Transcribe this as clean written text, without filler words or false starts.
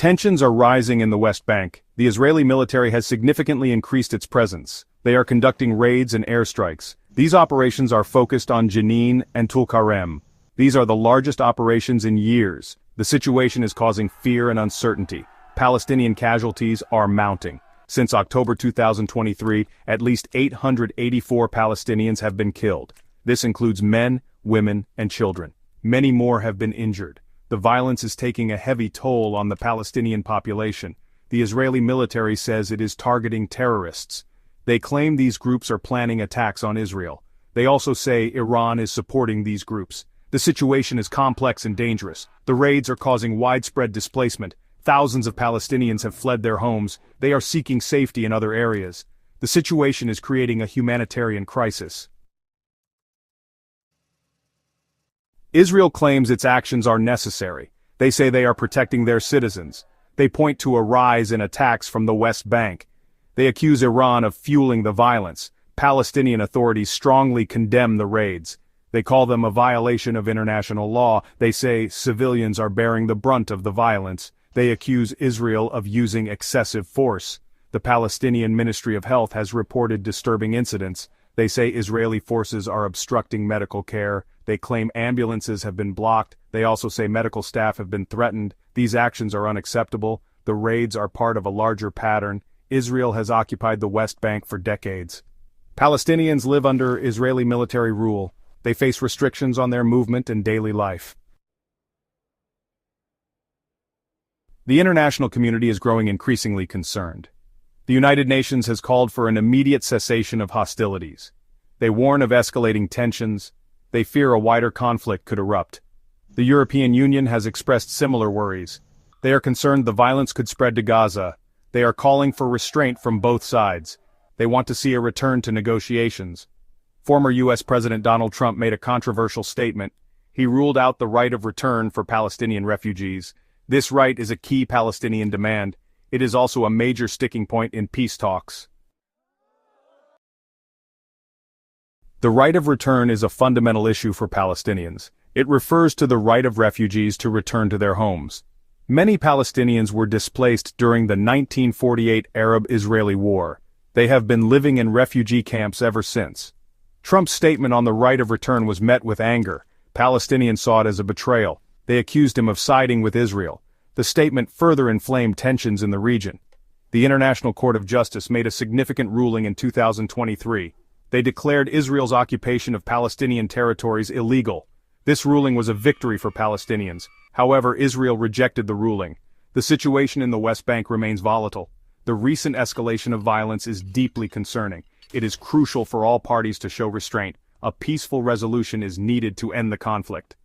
Tensions are rising in the West Bank. The Israeli military has significantly increased its presence. They are conducting raids and airstrikes. These operations are focused on Jenin and Tulkarem. These are the largest operations in years. The situation is causing fear and uncertainty. Palestinian casualties are mounting. Since October 2023, at least 884 Palestinians have been killed. This includes men, women, and children. Many more have been injured. The violence is taking a heavy toll on the Palestinian population. The Israeli military says it is targeting terrorists. They claim these groups are planning attacks on Israel. They also say Iran is supporting these groups. The situation is complex and dangerous. The raids are causing widespread displacement. Thousands of Palestinians have fled their homes. They are seeking safety in other areas. The situation is creating a humanitarian crisis. Israel claims its actions are necessary. They say they are protecting their citizens. They point to a rise in attacks from the West Bank. They accuse Iran of fueling the violence. Palestinian authorities strongly condemn the raids. They call them a violation of international law. They say civilians are bearing the brunt of the violence. They accuse Israel of using excessive force. The Palestinian Ministry of Health has reported disturbing incidents. They say Israeli forces are obstructing medical care. They claim ambulances have been blocked. They also say medical staff have been threatened. These actions are unacceptable. The raids are part of a larger pattern. Israel has occupied the West Bank for decades. Palestinians live under Israeli military rule. They face restrictions on their movement and daily life. The international community is growing increasingly concerned. The United Nations has called for an immediate cessation of hostilities. They warn of escalating tensions. They fear a wider conflict could erupt. The European Union has expressed similar worries. They are concerned the violence could spread to Gaza. They are calling for restraint from both sides. They want to see a return to negotiations. Former U.S. President Donald Trump made a controversial statement. He ruled out the right of return for Palestinian refugees. This right is a key Palestinian demand. It is also a major sticking point in peace talks. The right of return is a fundamental issue for Palestinians. It refers to the right of refugees to return to their homes. Many Palestinians were displaced during the 1948 Arab-Israeli War. They have been living in refugee camps ever since. Trump's statement on the right of return was met with anger. Palestinians saw it as a betrayal. They accused him of siding with Israel. The statement further inflamed tensions in the region. The International Court of Justice made a significant ruling in 2023. They declared Israel's occupation of Palestinian territories illegal. This ruling was a victory for Palestinians. However, Israel rejected the ruling. The situation in the West Bank remains volatile. The recent escalation of violence is deeply concerning. It is crucial for all parties to show restraint. A peaceful resolution is needed to end the conflict.